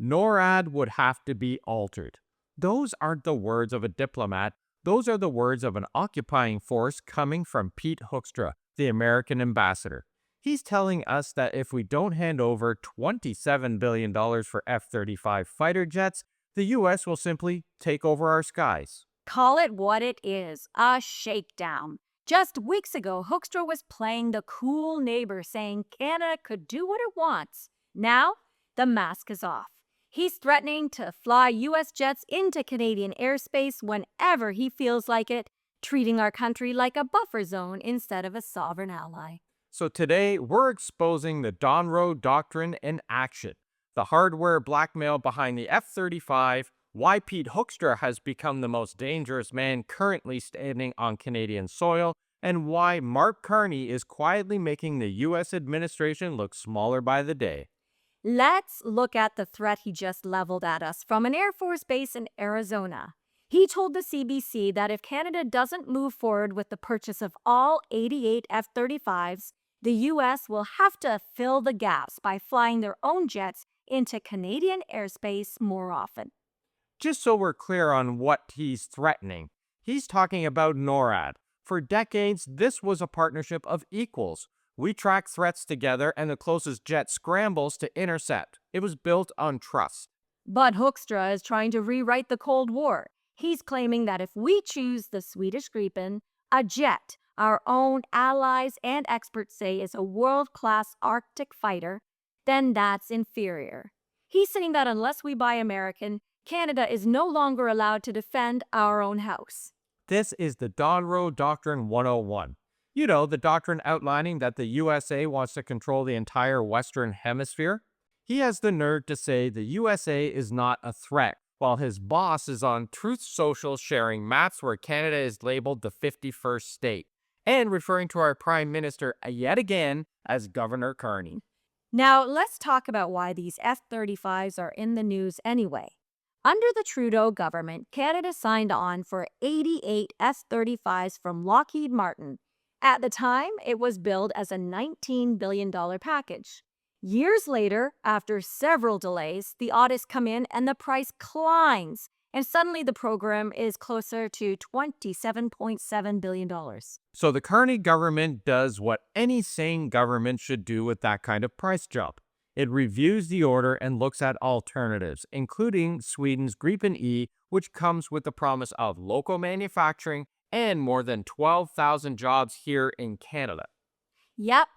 NORAD would have to be altered. Those aren't the words of a diplomat. Those are the words of an occupying force coming from Pete Hoekstra, the American ambassador. He's telling us that if we don't hand over $27 billion for F-35 fighter jets, the U.S. will simply take over our skies. Call it what it is, a shakedown. Just weeks ago, Hoekstra was playing the cool neighbor, saying Canada could do what it wants. Now, the mask is off. He's threatening to fly U.S. jets into Canadian airspace whenever he feels like it, treating our country like a buffer zone instead of a sovereign ally. So today, we're exposing the Don Roe Doctrine in action, the hardware blackmail behind the F-35, why Pete Hoekstra has become the most dangerous man currently standing on Canadian soil, and why Mark Carney is quietly making the U.S. administration look smaller by the day. Let's look at the threat he just leveled at us from an Air Force base in Arizona. He told the CBC that if Canada doesn't move forward with the purchase of all 88 F-35s, the U.S. will have to fill the gaps by flying their own jets into Canadian airspace more often. Just so we're clear on what he's threatening, he's talking about NORAD. For decades, this was a partnership of equals. We track threats together and the closest jet scrambles to intercept. It was built on trust. But Hoekstra is trying to rewrite the Cold War. He's claiming that if we choose the Swedish Gripen, a jet our own allies and experts say is a world-class Arctic fighter, then that's inferior. He's saying that unless we buy American, Canada is no longer allowed to defend our own house. This is the Don Roe Doctrine 101. You know, the doctrine outlining that the USA wants to control the entire Western Hemisphere. He has the nerve to say the USA is not a threat, while his boss is on Truth Social sharing maps where Canada is labeled the 51st state, and referring to our Prime Minister yet again as Governor Carney. Now, let's talk about why these F-35s are in the news anyway. Under the Trudeau government, Canada signed on for 88 F-35s from Lockheed Martin. At the time, it was billed as a $19 billion package. Years later, after several delays, the audits come in and the price climbs, and suddenly the program is closer to $27.7 billion. So the Carney government does what any sane government should do with that kind of price jump. It reviews the order and looks at alternatives, including Sweden's Gripen E, which comes with the promise of local manufacturing and more than 12,000 jobs here in Canada. Yep,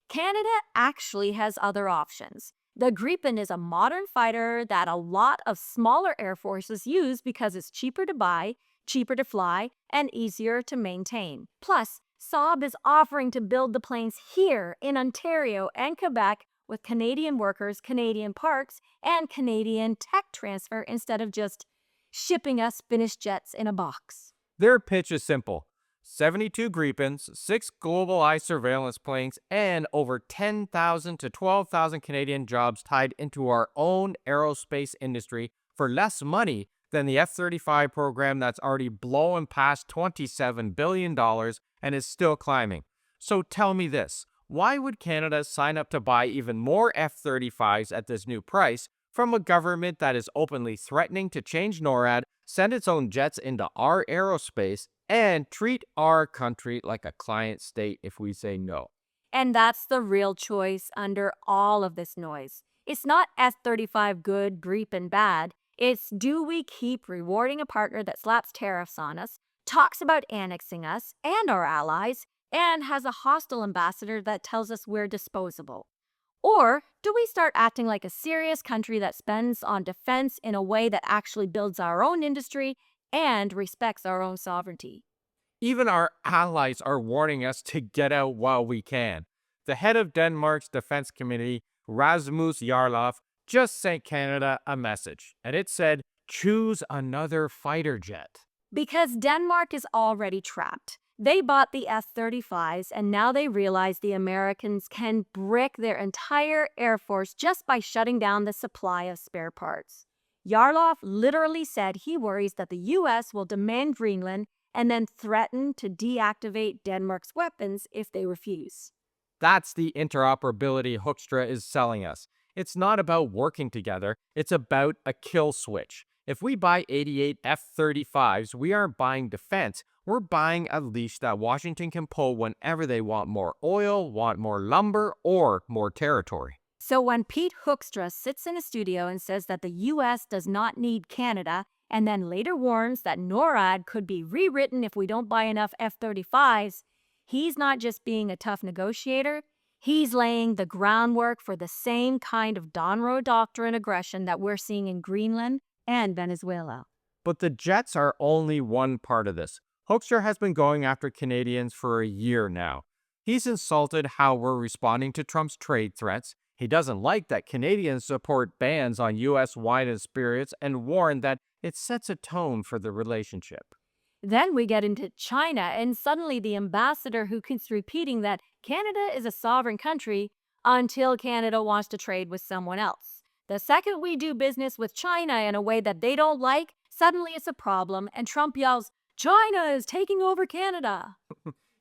Canada actually has other options. The Gripen is a modern fighter that a lot of smaller air forces use because it's cheaper to buy, cheaper to fly, and easier to maintain. Plus, Saab is offering to build the planes here in Ontario and Quebec with Canadian workers, Canadian parks, and Canadian tech transfer instead of just shipping us finished jets in a box. Their pitch is simple. 72 Gripens, 6 global eye surveillance planes, and over 10,000 to 12,000 Canadian jobs tied into our own aerospace industry for less money than the F-35 program that's already blown past $27 billion and is still climbing. So tell me this, why would Canada sign up to buy even more F-35s at this new price from a government that is openly threatening to change NORAD, send its own jets into our aerospace, and treat our country like a client state if we say no? And that's the real choice under all of this noise. It's not F-35 good, Gripen bad. It's do we keep rewarding a partner that slaps tariffs on us, talks about annexing us and our allies, and has a hostile ambassador that tells us we're disposable? Or do we start acting like a serious country that spends on defense in a way that actually builds our own industry and respects our own sovereignty? Even our allies are warning us to get out while we can. The head of Denmark's defense committee, Rasmus Jarlov, just sent Canada a message, and it said, choose another fighter jet. Because Denmark is already trapped. They bought the F-35s, and now they realize the Americans can brick their entire Air Force just by shutting down the supply of spare parts. Jarlov literally said he worries that the U.S. will demand Greenland and then threaten to deactivate Denmark's weapons if they refuse. That's the interoperability Hoekstra is selling us. It's not about working together, it's about a kill switch. If we buy 88 F-35s, we aren't buying defense. We're buying a leash that Washington can pull whenever they want more oil, want more lumber, or more territory. So when Pete Hoekstra sits in a studio and says that the U.S. does not need Canada, and then later warns that NORAD could be rewritten if we don't buy enough F-35s, he's not just being a tough negotiator, he's laying the groundwork for the same kind of Don Roe Doctrine aggression that we're seeing in Greenland and Venezuela. But the jets are only one part of this. Hoekstra has been going after Canadians for a year now. He's insulted how we're responding to Trump's trade threats. He doesn't like that Canadians support bans on U.S. wine and spirits and warned that it sets a tone for the relationship. Then we get into China, and suddenly the ambassador who keeps repeating that Canada is a sovereign country until Canada wants to trade with someone else. The second we do business with China in a way that they don't like, suddenly it's a problem, and Trump yells, "China is taking over Canada."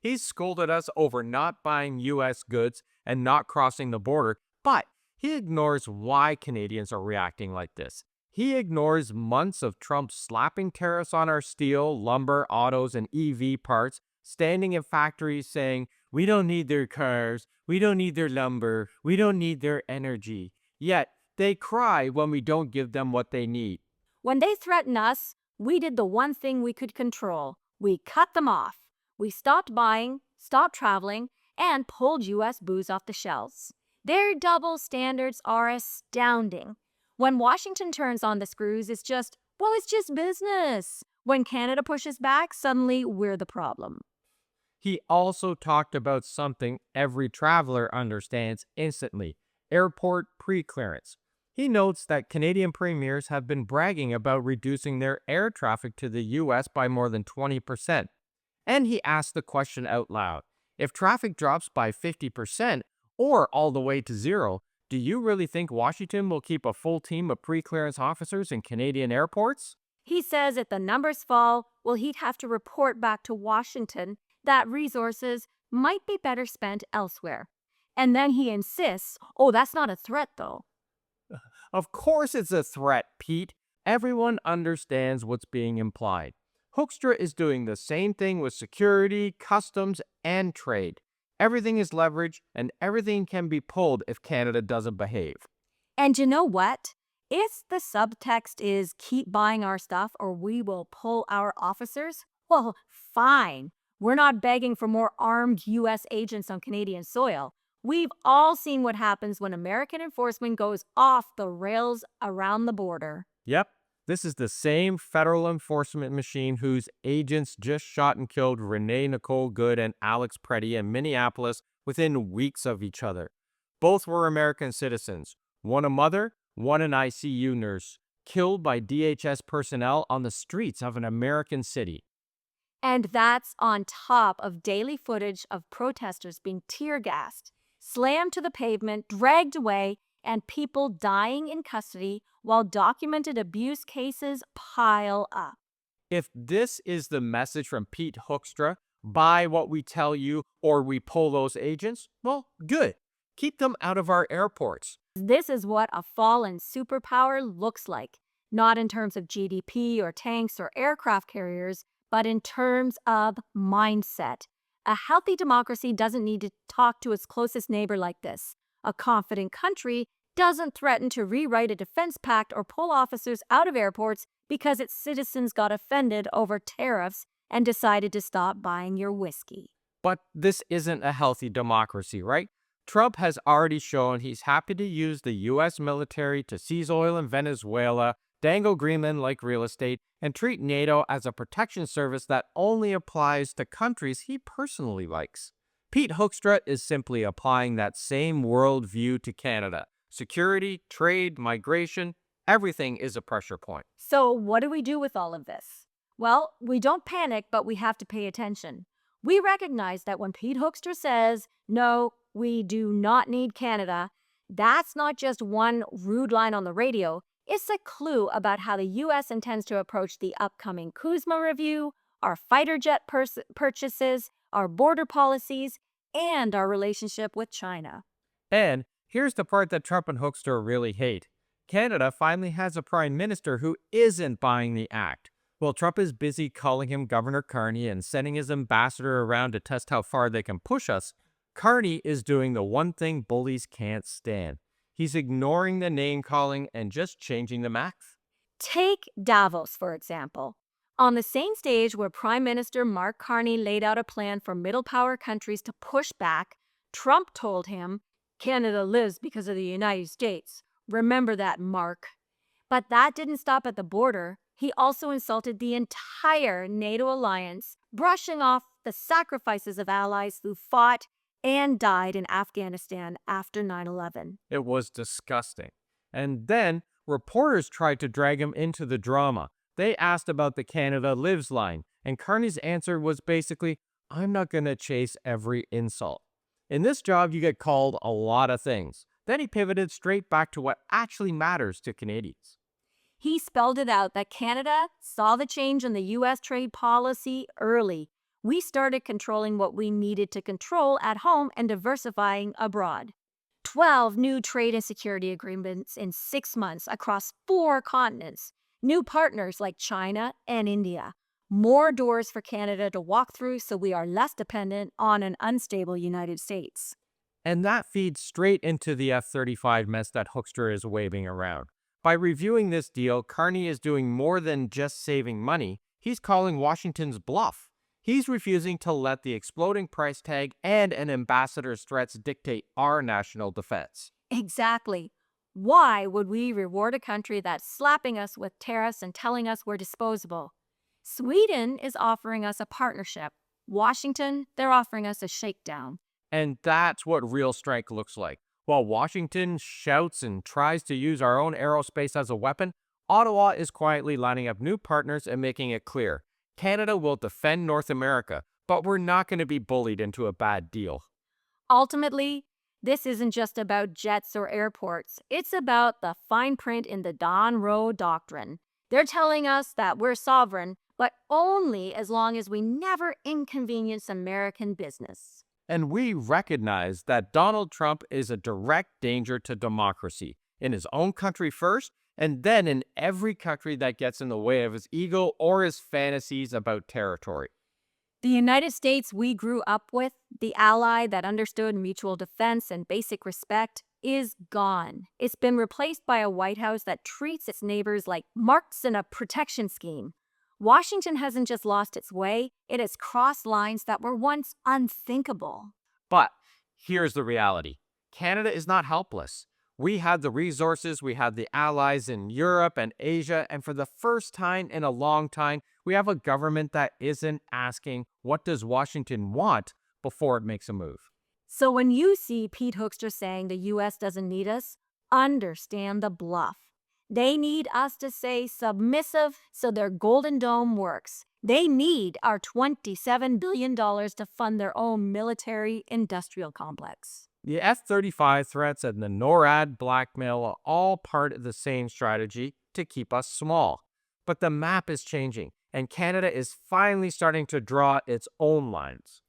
He's scolded us over not buying U.S. goods and not crossing the border, but he ignores why Canadians are reacting like this. He ignores months of Trump slapping tariffs on our steel, lumber, autos, and EV parts, standing in factories saying, "We don't need their cars, we don't need their lumber, we don't need their energy." Yet, they cry when we don't give them what they need. When they threaten us, we did the one thing we could control. We cut them off. We stopped buying, stopped traveling, and pulled U.S. booze off the shelves. Their double standards are astounding. When Washington turns on the screws, it's just business. When Canada pushes back, suddenly we're the problem. He also talked about something every traveler understands instantly: airport pre-clearance. He notes that Canadian premiers have been bragging about reducing their air traffic to the U.S. by more than 20%. And he asked the question out loud: if traffic drops by 50% or all the way to zero, do you really think Washington will keep a full team of pre-clearance officers in Canadian airports? He says if the numbers fall, well, he'd have to report back to Washington that resources might be better spent elsewhere. And then he insists, oh, that's not a threat, though. Of course it's a threat, Pete. Everyone understands what's being implied. Hoekstra is doing the same thing with security, customs, and trade. Everything is leverage, and everything can be pulled if Canada doesn't behave. And you know what? If the subtext is keep buying our stuff or we will pull our officers, well, fine. We're not begging for more armed U.S. agents on Canadian soil. We've all seen what happens when American enforcement goes off the rails around the border. Yep, this is the same federal enforcement machine whose agents just shot and killed Renee Nicole Good and Alex Preddy in Minneapolis within weeks of each other. Both were American citizens, one a mother, one an ICU nurse, killed by DHS personnel on the streets of an American city. And that's on top of daily footage of protesters being tear-gassed, slammed to the pavement, dragged away, and people dying in custody while documented abuse cases pile up. If this is the message from Pete Hoekstra, buy what we tell you or we pull those agents, well, good. Keep them out of our airports. This is what a fallen superpower looks like, not in terms of GDP or tanks or aircraft carriers, but in terms of mindset. A healthy democracy doesn't need to talk to its closest neighbor like this. A confident country doesn't threaten to rewrite a defense pact or pull officers out of airports because its citizens got offended over tariffs and decided to stop buying your whiskey. But this isn't a healthy democracy, right? Trump has already shown he's happy to use the U.S. military to seize oil in Venezuela, dangle Greenland like real estate, and treat NATO as a protection service that only applies to countries he personally likes. Pete Hoekstra is simply applying that same worldview to Canada. Security, trade, migration, everything is a pressure point. So what do we do with all of this? Well, we don't panic, but we have to pay attention. We recognize that when Pete Hoekstra says, no, we do not need Canada, that's not just one rude line on the radio. It's a clue about how the U.S. intends to approach the upcoming Kuzma review, our fighter jet purchases, our border policies, and our relationship with China. And Here's the part that Trump and Hoekstra really hate. Canada finally has a prime minister who isn't buying the act. While Trump is busy calling him Governor Carney and sending his ambassador around to test how far they can push us, Carney is doing the one thing bullies can't stand. He's ignoring the name calling and just changing the math. Take Davos, for example. On the same stage where Prime Minister Mark Carney laid out a plan for middle power countries to push back, Trump told him, Canada lives because of the United States. Remember that, Mark. But that didn't stop at the border. He also insulted the entire NATO alliance, brushing off the sacrifices of allies who fought and died in Afghanistan after 9/11. It was disgusting. And then reporters tried to drag him into the drama. They asked about the Canada Lives line, and Carney's answer was basically, I'm not going to chase every insult. In this job, you get called a lot of things. Then he pivoted straight back to what actually matters to Canadians. He spelled it out that Canada saw the change in the U.S. trade policy early. We started controlling what we needed to control at home and diversifying abroad. 12 new trade and security agreements in 6 months across 4 continents. New partners like China and India. More doors for Canada to walk through so we are less dependent on an unstable United States. And that feeds straight into the F-35 mess that Hoekstra is waving around. By reviewing this deal, Carney is doing more than just saving money. He's calling Washington's bluff. He's refusing to let the exploding price tag and an ambassador's threats dictate our national defense. Exactly. Why would we reward a country that's slapping us with tariffs and telling us we're disposable? Sweden is offering us a partnership. Washington, they're offering us a shakedown. And that's what real strength looks like. While Washington shouts and tries to use our own aerospace as a weapon, Ottawa is quietly lining up new partners and making it clear. Canada will defend North America, but we're not going to be bullied into a bad deal. Ultimately, this isn't just about jets or airports. It's about the fine print in the Don Roe Doctrine. They're telling us that we're sovereign, but only as long as we never inconvenience American business. And we recognize that Donald Trump is a direct danger to democracy, in his own country first, and then in every country that gets in the way of his ego or his fantasies about territory. The United States we grew up with, the ally that understood mutual defense and basic respect, is gone. It's been replaced by a White House that treats its neighbors like marks in a protection scheme. Washington hasn't just lost its way, it has crossed lines that were once unthinkable. But here's the reality. Canada is not helpless. We have the resources, we have the allies in Europe and Asia, and for the first time in a long time, we have a government that isn't asking, what does Washington want, before it makes a move. So when you see Pete Hoekstra saying the U.S. doesn't need us, understand the bluff. They need us to say submissive so their Golden Dome works. They need our $27 billion to fund their own military-industrial complex. The F-35 threats and the NORAD blackmail are all part of the same strategy to keep us small. But the map is changing, and Canada is finally starting to draw its own lines.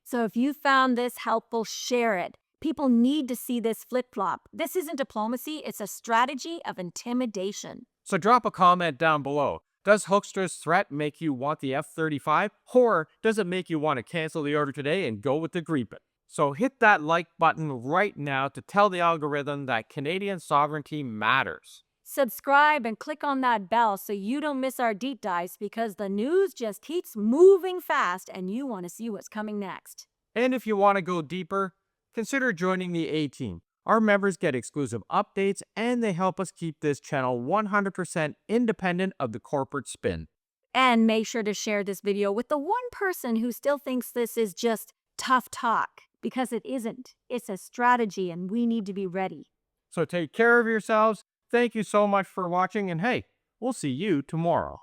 So if you found this helpful, share it. People need to see this flip-flop. This isn't diplomacy, it's a strategy of intimidation. So drop a comment down below. Does Hoekstra's threat make you want the F-35? Or does it make you want to cancel the order today and go with the Gripen? So hit that like button right now to tell the algorithm that Canadian sovereignty matters. Subscribe and click on that bell so you don't miss our deep dives, because the news just keeps moving fast and you want to see what's coming next. And if you want to go deeper, consider joining the A-Team. Our members get exclusive updates and they help us keep this channel 100% independent of the corporate spin. And make sure to share this video with the one person who still thinks this is just tough talk, because it isn't. It's a strategy and we need to be ready. So take care of yourselves. Thank you so much for watching, and hey, we'll see you tomorrow.